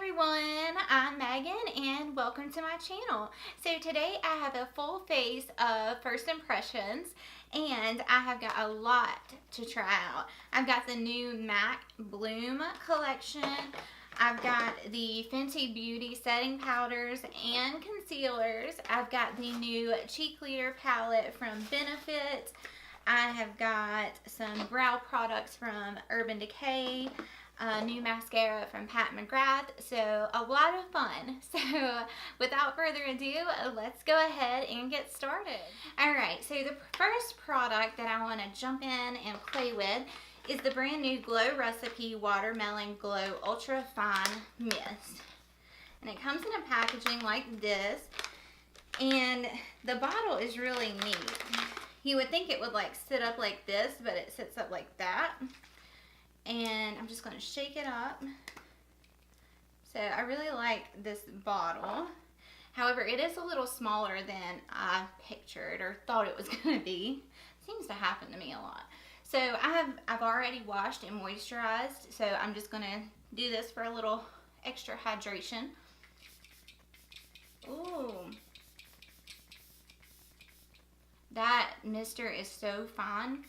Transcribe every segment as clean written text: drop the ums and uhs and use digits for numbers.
everyone, I'm Megan and welcome to my channel. So today I have a full face of first impressions and I have got a lot to try out. I've got the new MAC Bloom collection. I've got the Fenty Beauty setting powders and concealers. I've got the new cheek leader palette from Benefit. I have got some brow products from Urban Decay, a new mascara from Pat McGrath, so a lot of fun. So without further ado, let's go ahead and get started. Alright, so the first product that I want to jump in and play with is the brand new Glow Recipe Watermelon Glow Ultra Fine Mist. And it comes in a packaging like this, and the bottle is really neat. You would think it would like sit up like this, but it sits up like that. And I'm just going to shake it up. So I really like this bottle. However, it is a little smaller than I pictured or thought it was going to be. Seems to happen to me a lot. So I've already washed and moisturized. So I'm just going to do this for a little extra hydration. Ooh. That mister is so fine.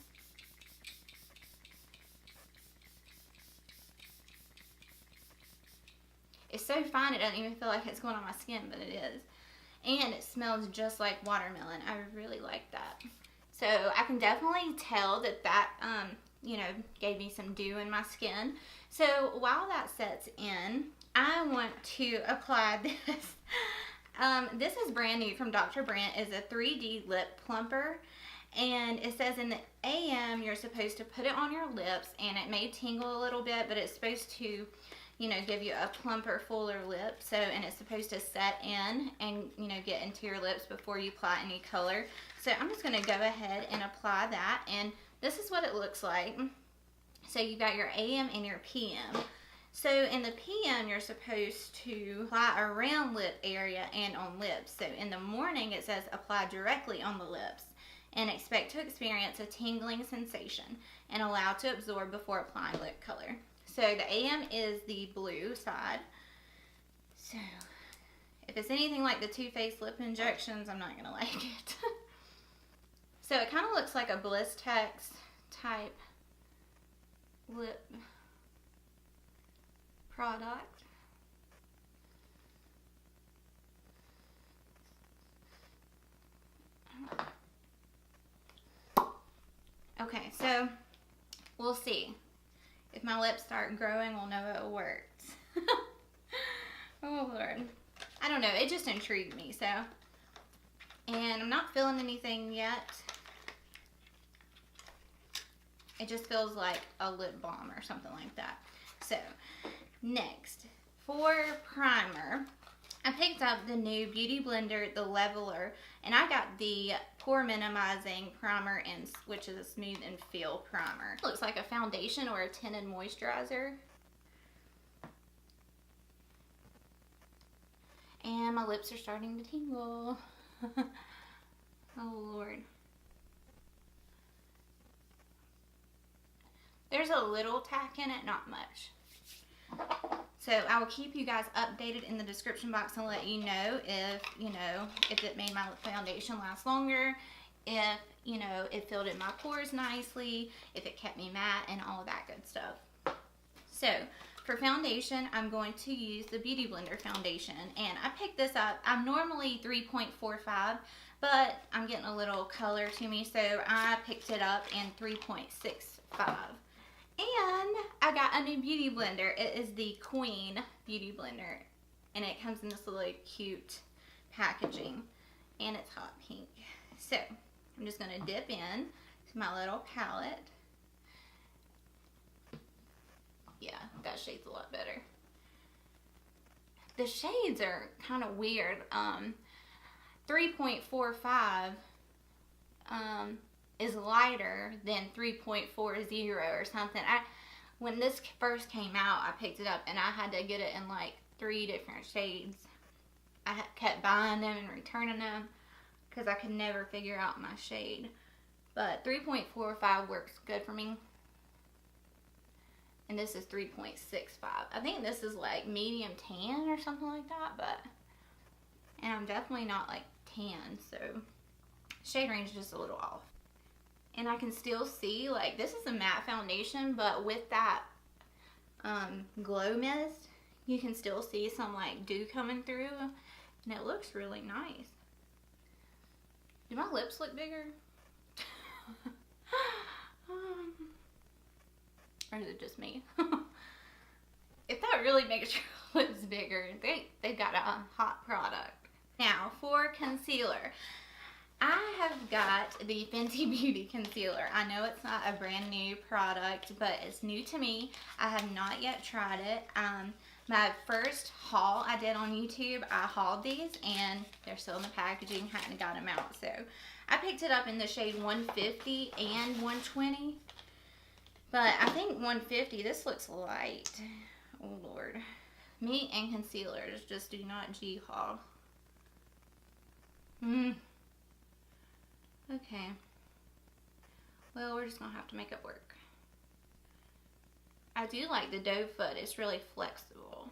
It's so fine it doesn't even feel like it's going on my skin, but it is. And it smells just like watermelon. I really like that. So I can definitely tell that you know, gave me some dew in my skin. So while that sets in, I want to apply this. This is brand new from Dr. Brandt. It's a 3D lip plumper, and it says in the AM you're supposed to put it on your lips, and it may tingle a little bit, but it's supposed to, you know, give you a plumper, fuller lip. So, and it's supposed to set in and, you know, get into your lips before you apply any color. So I'm just going to go ahead and apply that, and this is what it looks like. So you've got your AM and your PM. So in the PM, you're supposed to apply around lip area and on lips. So in the morning, it says apply directly on the lips and expect to experience a tingling sensation and allow to absorb before applying lip color. So the AM is the blue side. So if it's anything like the Too Faced lip injections, I'm not going to like it. So it kind of looks like a Blistex type lip product. Okay, so we'll see. If my lips start growing, we'll know it works. Oh Lord. I don't know, it just intrigued me, so. And I'm not feeling anything yet. It just feels like a lip balm or something like that. So, next, for primer, I picked up the new Beauty Blender, the Leveler, and I got the Pore Minimizing Primer, which is a Smooth and Feel Primer. It looks like a foundation or a tinted moisturizer. And my lips are starting to tingle. Oh Lord. There's a little tack in it, not much. So I will keep you guys updated in the description box and let you know if it made my foundation last longer, if, you know, it filled in my pores nicely, if it kept me matte, and all of that good stuff. So for foundation, I'm going to use the Beauty Blender foundation, and I picked this up. I'm normally 3.45, but I'm getting a little color to me, so I picked it up in 3.65. And I got a new beauty blender. It is the Queen Beauty Blender. And it comes in this little cute packaging. And it's hot pink. So, I'm just going to dip in to my little palette. Yeah, that shade's a lot better. The shades are kind of weird. 3.45 is lighter than 3.40 or something. When this first came out, I picked it up and I had to get it in like 3 different shades. I kept buying them and returning them because I could never figure out my shade. But 3.45 works good for me. And this is 3.65. I think this is like medium tan or something like that, but, and I'm definitely not like tan, so shade range is just a little off. And I can still see, like, this is a matte foundation, but with that glow mist, you can still see some like dew coming through, and it looks really nice. Do my lips look bigger? Or is it just me? If that really makes your lips bigger, they've got a hot product. Now for concealer, I have got the Fenty Beauty concealer. I know it's not a brand new product, but it's new to me. I have not yet tried it. My first haul I did on YouTube, I hauled these and they're still in the packaging, hadn't got them out. So I picked it up in the shade 150 and 120. But I think 150, this looks light. Oh Lord. Me and concealers just do not G-hog. Okay. Well, we're just gonna have to make it work. I do like the doe foot. It's really flexible.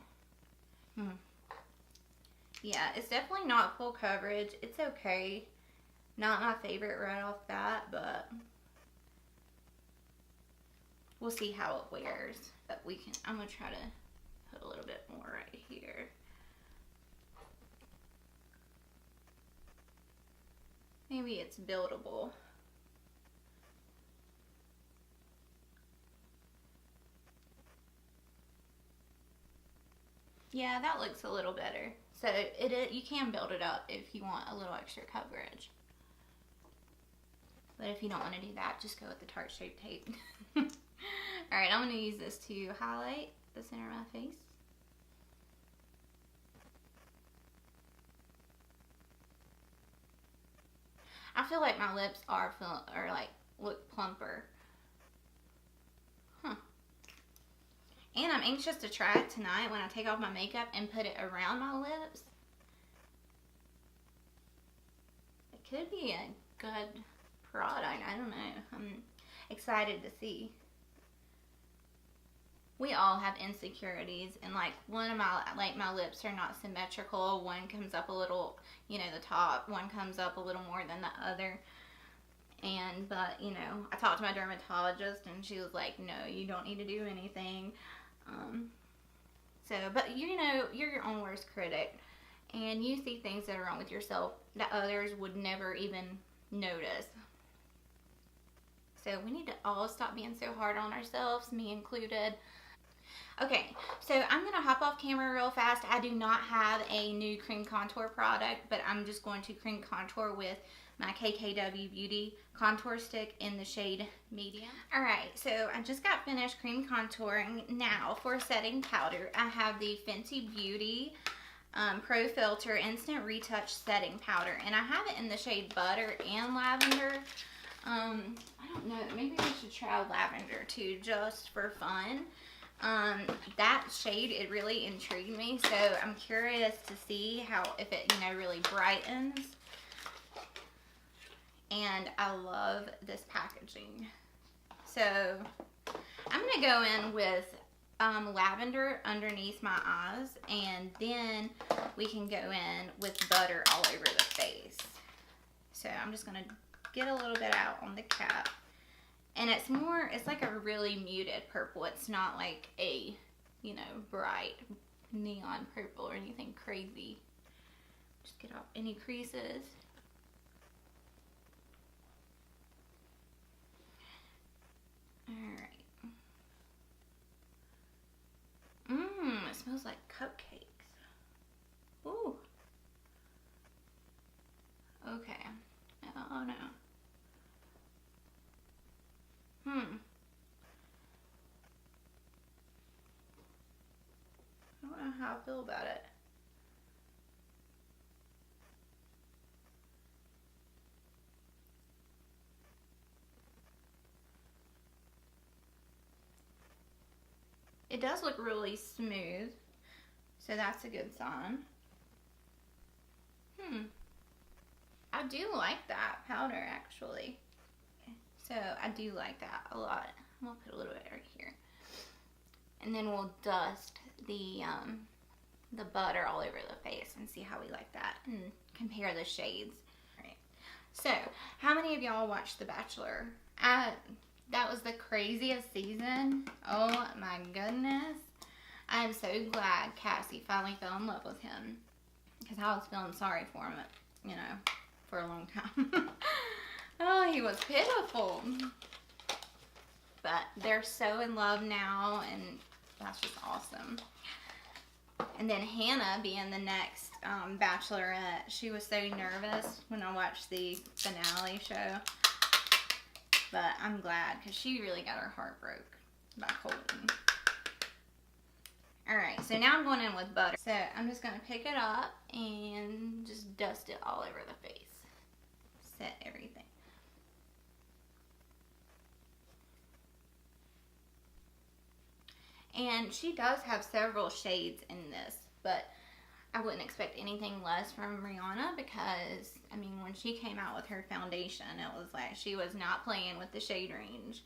Yeah, it's definitely not full coverage. It's okay. Not my favorite right off bat, but we'll see how it wears. But I'm gonna try to put a little bit more right here. Maybe it's buildable. Yeah, that looks a little better. So you can build it up if you want a little extra coverage. But if you don't want to do that, just go with the Tarte Shape Tape. Alright, I'm going to use this to highlight the center of my face. I feel like my lips look plumper. And I'm anxious to try it tonight when I take off my makeup and put it around my lips. It could be a good product. I don't know. I'm excited to see. We all have insecurities, and like one of my lips are not symmetrical. One comes up a little, you know, the top. One comes up a little more than the other. But you know, I talked to my dermatologist, and she was like, "No, you don't need to do anything." But you know, you're your own worst critic, and you see things that are wrong with yourself that others would never even notice. So we need to all stop being so hard on ourselves, me included. Okay, so I'm going to hop off camera real fast. I do not have a new cream contour product, but I'm just going to cream contour with my KKW Beauty contour stick in the shade medium. Alright, so I just got finished cream contouring. Now for setting powder, I have the Fenty Beauty Pro Filter Instant Retouch Setting Powder, and I have it in the shade Butter and Lavender. I don't know, maybe we should try lavender too, just for fun. That shade, it really intrigued me, so I'm curious to see if it, you know, really brightens. And I love this packaging. So I'm going to go in with lavender underneath my eyes, and then we can go in with butter all over the face. So I'm just going to get a little bit out on the cap. And it's like a really muted purple. It's not like a, you know, bright neon purple or anything crazy. Just get off any creases. Alright. It smells like cupcakes. Ooh. Okay. Oh no. I don't know how I feel about it. It does look really smooth, so that's a good sign. I do like that powder, actually. So I do like that a lot. I'm gonna put a little bit right here. And then we'll dust the butter all over the face and see how we like that and compare the shades. All right. So, how many of y'all watched The Bachelor? That was the craziest season. Oh my goodness. I'm so glad Cassie finally fell in love with him, because I was feeling sorry for him, you know, for a long time. Oh, he was pitiful. But they're so in love now, and that's just awesome. And then Hannah being the next Bachelorette, she was so nervous when I watched the finale show. But I'm glad, because she really got her heart broke by Colton. Alright, so now I'm going in with butter. So I'm just going to pick it up and just dust it all over the face. Set everything. And she does have several shades in this, but I wouldn't expect anything less from Rihanna, because, I mean, when she came out with her foundation, it was like she was not playing with the shade range.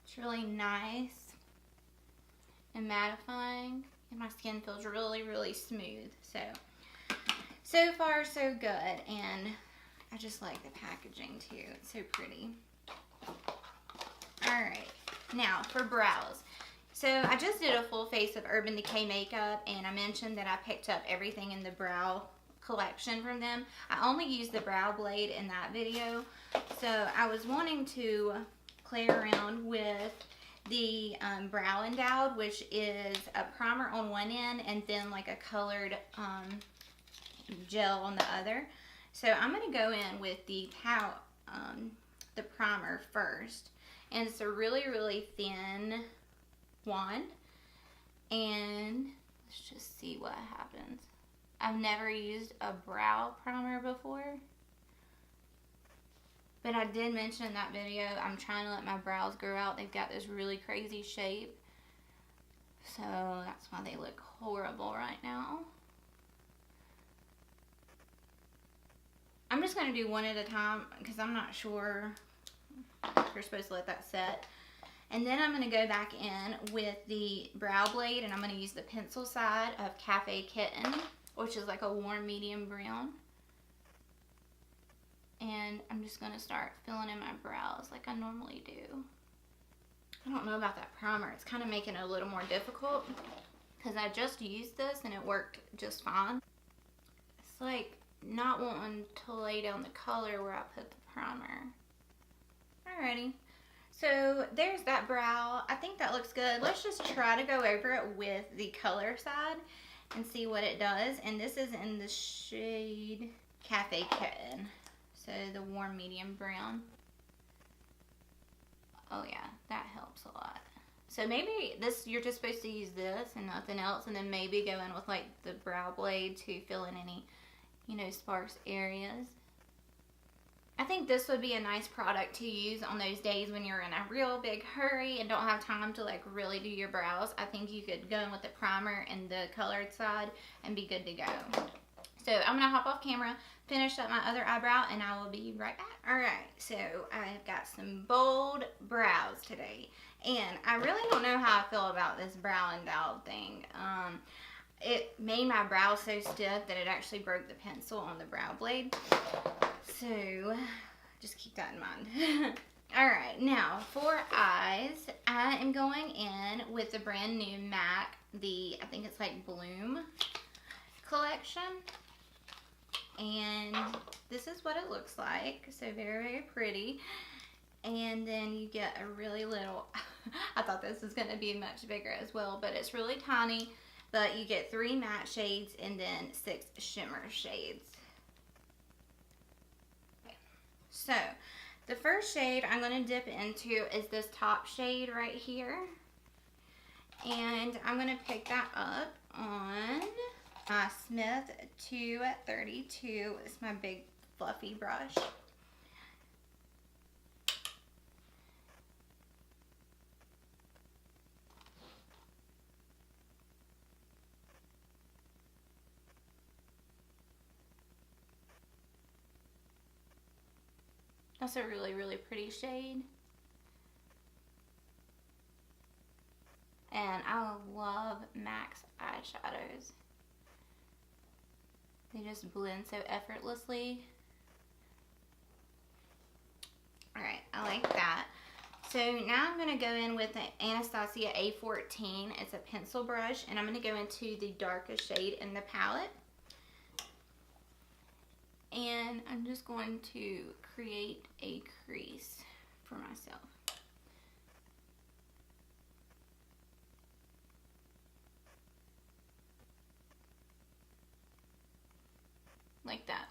It's really nice and mattifying, and my skin feels really, really smooth. So far so good, and I just like the packaging too. It's so pretty. Alright, now for brows. So I just did a full face of Urban Decay makeup, and I mentioned that I picked up everything in the brow collection from them. I only used the brow blade in that video, so I was wanting to play around with the Brow Endowed, which is a primer on one end and then like a colored gel on the other. So I'm going to go in with the primer first, and it's a really, really thin wand, and let's just see what happens. I've never used a brow primer before, but I did mention in that video I'm trying to let my brows grow out. They've got this really crazy shape, so that's why they look horrible right now. I'm just going to do one at a time, because I'm not sure if you're supposed to let that set. And then I'm going to go back in with the brow blade, and I'm going to use the pencil side of Cafe Kitten, which is like a warm medium brown. And I'm just going to start filling in my brows like I normally do. I don't know about that primer. It's kind of making it a little more difficult, because I just used this and it worked just fine. It's like not wanting to lay down the color where I put the primer. Alrighty. So there's that brow. I think that looks good. Let's just try to go over it with the color side and see what it does. And this is in the shade Cafe Kitten. So the warm medium brown. Oh yeah, that helps a lot. So maybe this, you're just supposed to use this and nothing else, and then maybe go in with like the brow blade to fill in any, you know, sparse areas. I think this would be a nice product to use on those days when you're in a real big hurry and don't have time to like really do your brows. I think you could go in with the primer and the colored side and be good to go. So I'm going to hop off camera, finish up my other eyebrow, and I will be right back. Alright, so I've got some bold brows today. And I really don't know how I feel about this Brow Endowed thing. It made my brows so stiff that it actually broke the pencil on the brow blade. So just keep that in mind. Alright, now for eyes, I am going in with the brand new MAC, I think it's like Bloom collection. And this is what it looks like. So very, very pretty. And then you get a really little, I thought this was going to be much bigger as well, but it's really tiny. But you get 3 matte shades and then 6 shimmer shades. Okay. So the first shade I'm going to dip into is this top shade right here. And I'm going to pick that up on my Smith 232. It's my big fluffy brush. That's a really, really pretty shade. And I love MAC's eyeshadows. They just blend so effortlessly. Alright, I like that. So now I'm going to go in with the Anastasia A14. It's a pencil brush, and I'm going to go into the darkest shade in the palette. And I'm just going to create a crease for myself. Like that.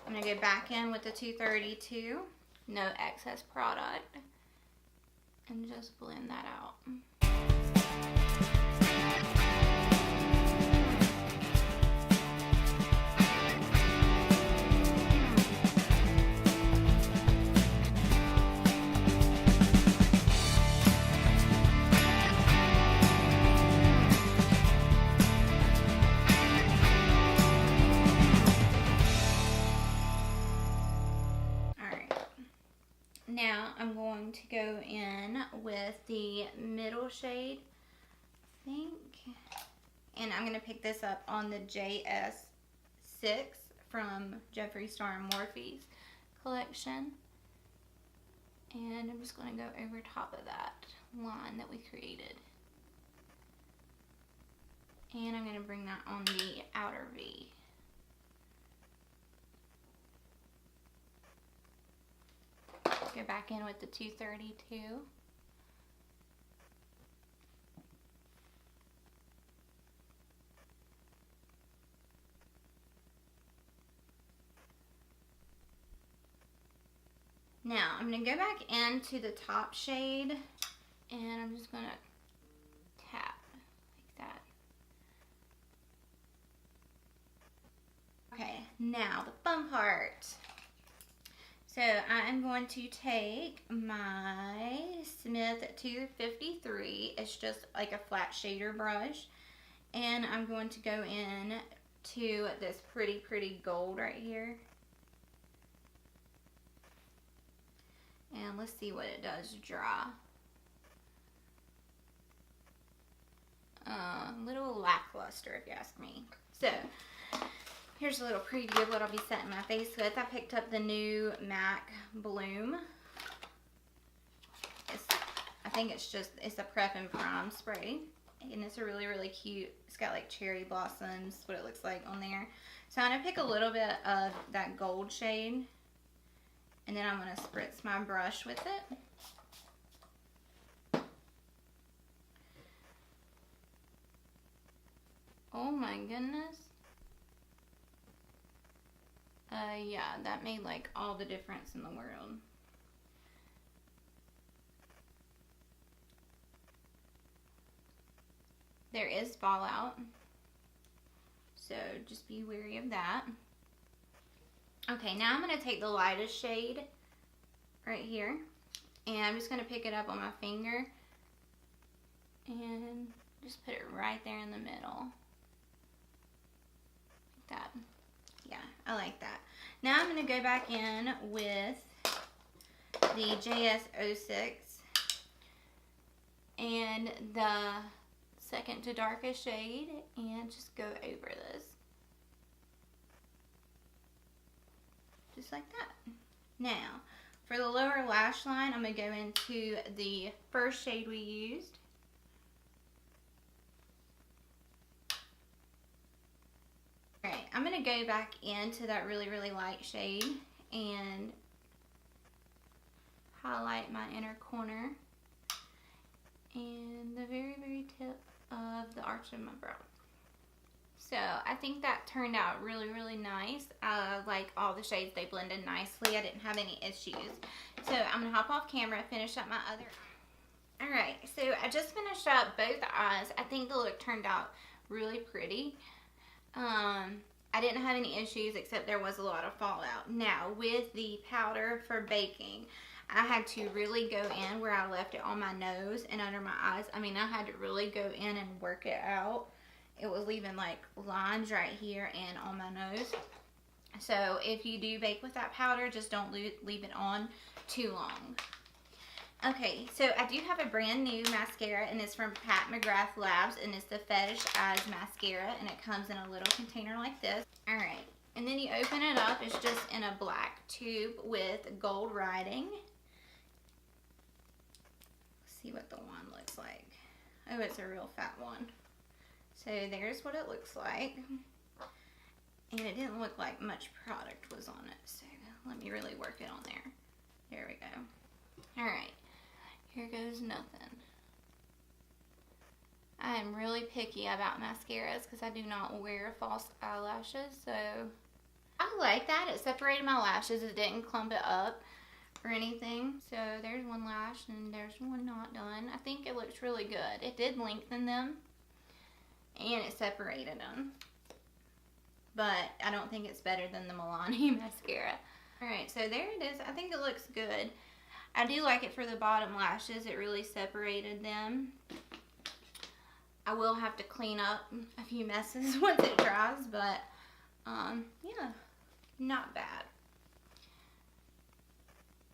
I'm going to go back in with the 232, no excess product, and just blend that out. Now I'm going to go in with the middle shade, I think, and I'm going to pick this up on the JS6 from Jeffree Star and Morphe's collection. And I'm just going to go over top of that line that we created. And I'm going to bring that on the outer V. Go back in with the 232. Now I'm going to go back into the top shade, and I'm just going to tap like that. Okay, now the fun part. So I am going to take my Smith 253, it's just like a flat shader brush, and I'm going to go in to this pretty gold right here. And let's see what it does dry. A little lackluster if you ask me. So here's a little preview of what I'll be setting my face with. I picked up the new MAC Bloom. I think it's a prep and prime spray. And it's a really cute, it's got like cherry blossoms, what it looks like on there. So I'm going to pick a little bit of that gold shade. And then I'm going to spritz my brush with it. Oh my goodness. Yeah, that made like all the difference in the world. There is fallout, so just be wary of that. Okay, now I'm going to take the lightest shade right here, and I'm just going to pick it up on my finger and just put it right there in the middle. Like that. Yeah, I like that. Now I'm going to go back in with the JS06 and the second to darkest shade and just go over this. Just like that. Now, for the lower lash line, I'm going to go into the first shade we used. Alright, I'm going to go back into that really light shade and highlight my inner corner and the very tip of the arch of my brow. So I think that turned out really nice. Like all the shades, they blended nicely. I didn't have any issues. So I'm going to hop off camera and finish up my other. Alright, so I just finished up both eyes. I think the look turned out really pretty. I didn't have any issues except there was a lot of fallout. Now with the powder for baking, I had to really go in where I left it on my nose and under my eyes. I mean, I had to really go in and work it out. It was leaving like lines right here and on my nose. So if you do bake with that powder, just don't leave it on too long. Okay, so I do have a brand new mascara, and it's from Pat McGrath Labs, and it's the Fetish Eyes Mascara, and it comes in a little container like this. All right, and then you open it up. It's just in a black tube with gold writing. See what the wand looks like. Oh, it's a real fat one. So there's what it looks like. And it didn't look like much product was on it. So let me really work it on there. There we go. Alright. Here goes nothing. I am really picky about mascaras because I do not wear false eyelashes. So I like that. It separated my lashes. It didn't clump it up or anything. So there's one lash and there's one not done. I think it looks really good. It did lengthen them and it separated them, but I don't think it's better than the Milani mascara. Alright, so there it is. I think it looks good. I do like it for the bottom lashes. It really separated them. I will have to clean up a few messes once it dries, but yeah, not bad.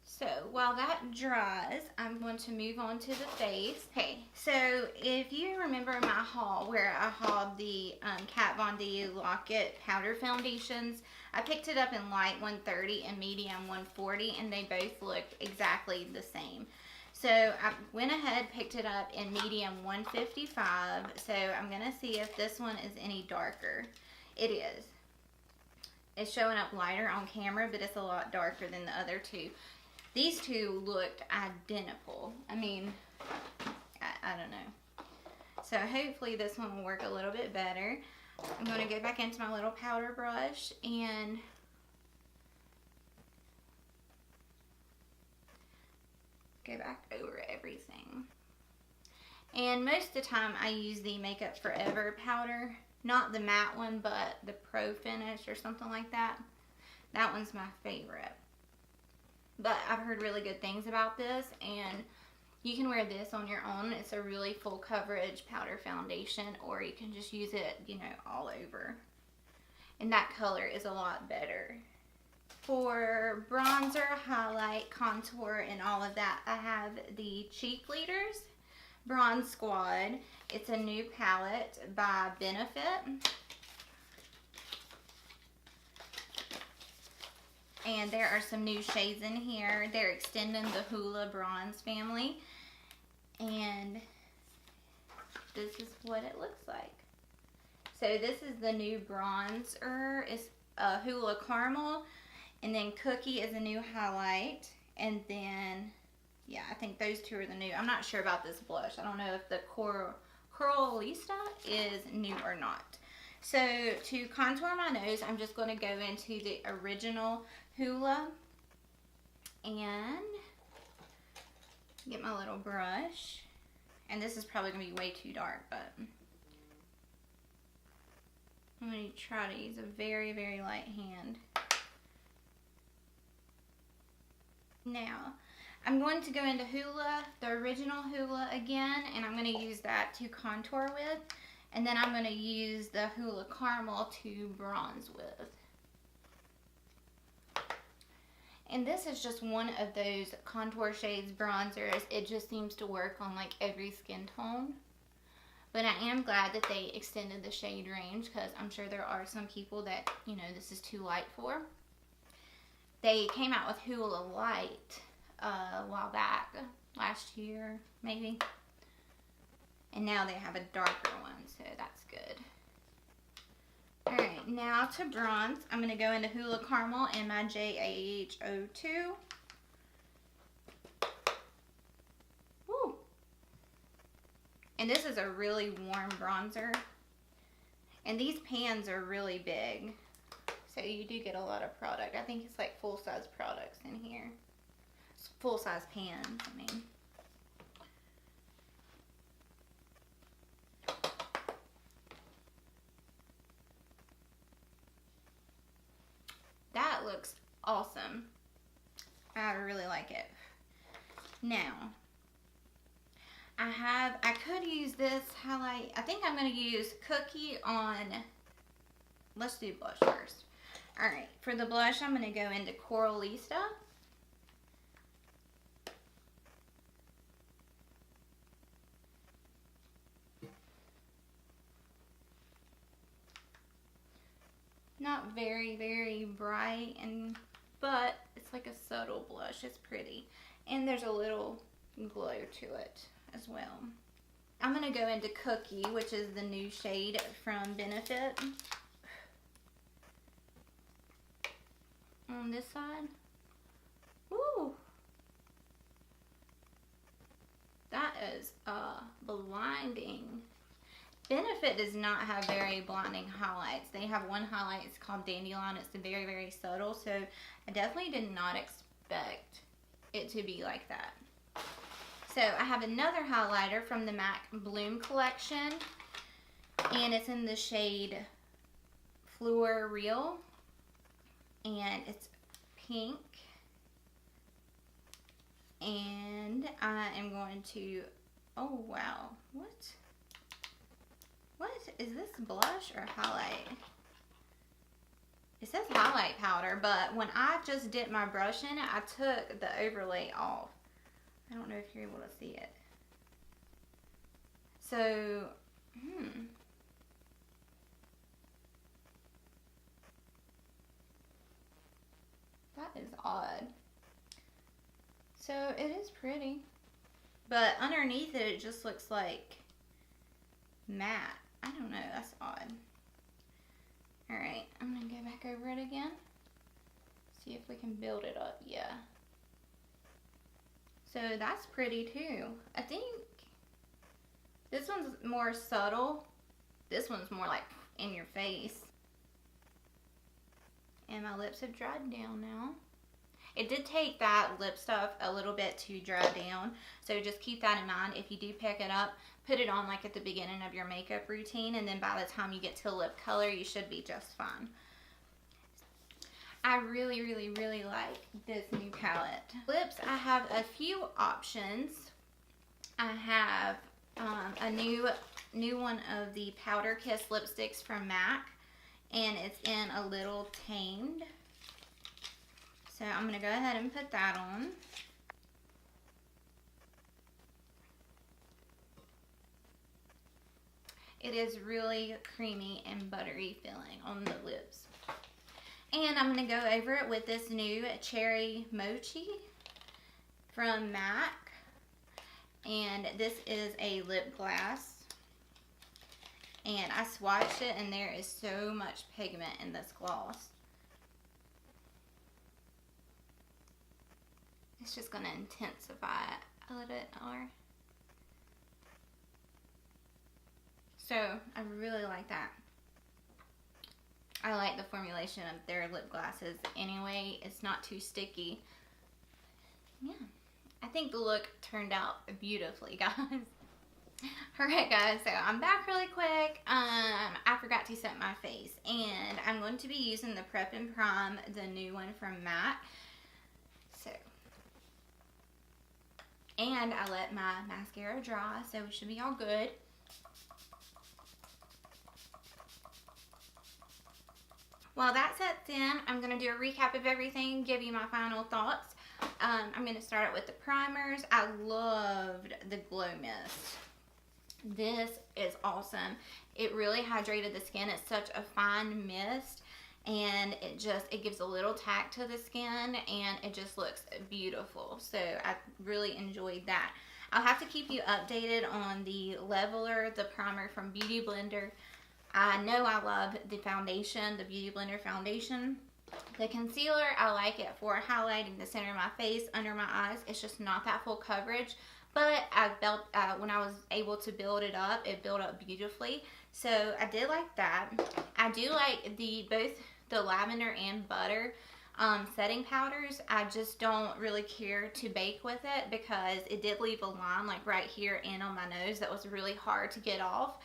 So while that dries, I'm going to move on to the face. Okay, so if you remember my haul where I hauled the Kat Von D Lock-It powder foundations, I picked it up in light 130 and medium 140, and they both look exactly the same. So I went ahead, picked it up in medium 155. So I'm going to see if this one is any darker. It is. It's showing up lighter on camera, but it's a lot darker than the other two. These two looked identical. I mean, I don't know. So hopefully this one will work a little bit better. I'm going to go back into my little powder brush and go back over everything. And most of the time I use the Makeup Forever powder. Not the matte one, but the Pro Finish or something like that. That one's my favorite. But I've heard really good things about this, and you can wear this on your own. It's a really full coverage powder foundation, or you can just use it, you know, all over. And that color is a lot better. For bronzer, highlight, contour, and all of that, I have the Cheek Leaders Bronze Squad. It's a new palette by Benefit. And there are some new shades in here. They're extending the Hoola Bronze family. And this is what it looks like. So this is the new bronzer. It's Hoola Caramel. And then Cookie is a new highlight. And then, yeah, I think those two are the new. I'm not sure about this blush. I don't know if the Coralista is new or not. So to contour my nose, I'm just going to go into the original Hoola and get my little brush. And this is probably going to be way too dark, but I'm going to try to use a very, very light hand. Now, I'm going to go into Hoola, the original Hoola again, and I'm going to use that to contour with. And then I'm going to use the Hoola Caramel to bronze with. And this is just one of those contour shades bronzers. It just seems to work on like every skin tone. But I am glad that they extended the shade range, because I'm sure there are some people that, you know, this is too light for. They came out with Hoola Light a while back, last year maybe. And now they have a darker one, so that's good. Alright, now to bronze. I'm going to go into Hoola Caramel in my JAH02. Woo! And this is a really warm bronzer. And these pans are really big, so you do get a lot of product. I think it's like full-size products in here. It's full-size pans, I mean. That looks awesome. I really like it. Now, I could use this highlight. I think I'm going to use Cookie on, let's do blush first. Alright, for the blush, I'm going to go into Coralista. Not very, very bright, but it's like a subtle blush. It's pretty. And there's a little glow to it as well. I'm going to go into Cookie, which is the new shade from Benefit. On this side. Woo! That is blinding. Benefit does not have very blinding highlights. They have one highlight, it's called Dandelion. It's very, very subtle, so I definitely did not expect it to be like that. So I have another highlighter from the MAC Bloom collection, and it's in the shade Fleur Real, and it's pink. And I am going to, oh wow, what is this, blush or highlight? It says highlight powder, but when I just dipped my brush in it, I took the overlay off. I don't know if you're able to see it. So, that is odd. So it is pretty, but underneath it, it just looks like matte. I don't know, that's odd. Alright, I'm gonna go back over it again. See if we can build it up. Yeah. So that's pretty too. I think this one's more subtle. This one's more like in your face. And my lips have dried down now. It did take that lip stuff a little bit to dry down, so just keep that in mind. If you do pick it up, put it on like at the beginning of your makeup routine, and then by the time you get to lip color, you should be just fine. I really, really, really like this new palette. Lips, I have a few options. I have a new one of the Powder Kiss lipsticks from MAC, and it's in a little tamed. So I'm going to go ahead and put that on. It is really creamy and buttery feeling on the lips. And I'm going to go over it with this new Cherry Mochi from MAC. And this is a lip gloss. And I swatched it, and there is so much pigment in this gloss. It's just going to intensify it a little bit more. So, I really like that. I like the formulation of their lip glosses anyway. It's not too sticky. Yeah. I think the look turned out beautifully, guys. Alright guys, so I'm back really quick. I forgot to set my face. And I'm going to be using the Prep and Prime, the new one from MAC. So. And I let my mascara dry, so we should be all good. While that sets in, I'm going to do a recap of everything, give you my final thoughts. I'm going to start out with the primers. I loved the Glow Mist. This is awesome. It really hydrated the skin. It's such a fine mist, and it gives a little tack to the skin, and it just looks beautiful. So I really enjoyed that. I'll have to keep you updated on the Leveler, the primer from Beauty Blender. I know I love the foundation, the Beauty Blender foundation. The concealer, I like it for highlighting the center of my face, under my eyes. It's just not that full coverage. But I felt when I was able to build it up, it built up beautifully. So I did like that. I do like both the lavender and butter setting powders. I just don't really care to bake with it because it did leave a line like right here and on my nose that was really hard to get off.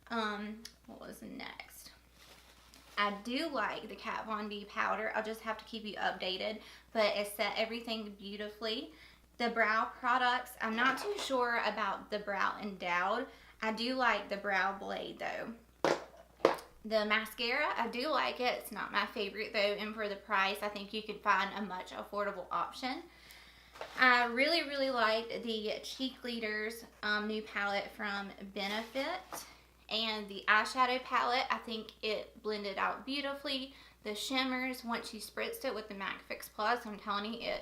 What was next? I do like the Kat Von D powder. I'll just have to keep you updated, but it set everything beautifully. The brow products, I'm not too sure about the Brow Endowed. I do like the Brow Blade though. The mascara, I do like it. It's not my favorite though, and for the price, I think you could find a much affordable option. I really, really liked the Cheek Leaders new palette from Benefit. And the eyeshadow palette, I think it blended out beautifully. The shimmers, once you spritzed it with the MAC Fix Plus, I'm telling you,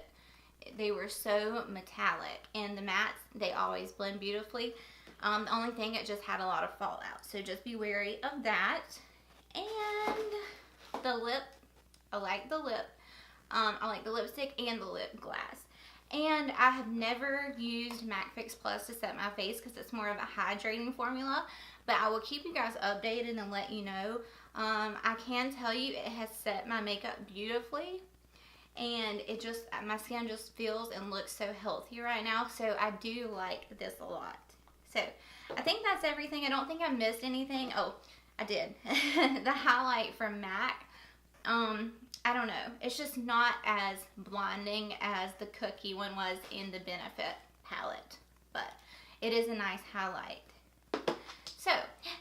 they were so metallic. And the mattes, they always blend beautifully. The only thing, it just had a lot of fallout. So just be wary of that. And the lip, I like the lip. I like the lipstick and the lip glass. And I have never used MAC Fix Plus to set my face because it's more of a hydrating formula. But I will keep you guys updated and let you know. I can tell you it has set my makeup beautifully. And it just, my skin just feels and looks so healthy right now. So I do like this a lot. So I think that's everything. I don't think I missed anything. Oh, I did. The highlight from MAC. I don't know. It's just not as blinding as the cookie one was in the Benefit palette. But it is a nice highlight. So,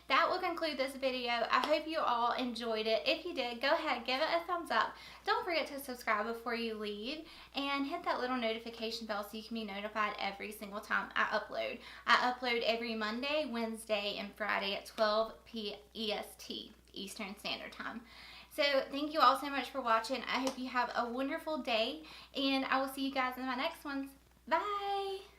that will conclude this video. I hope you all enjoyed it. If you did, go ahead, give it a thumbs up. Don't forget to subscribe before you leave. And hit that little notification bell so you can be notified every single time I upload. I upload every Monday, Wednesday, and Friday at 12 p.m. EST, Eastern Standard Time. So, thank you all so much for watching. I hope you have a wonderful day. And I will see you guys in my next ones. Bye!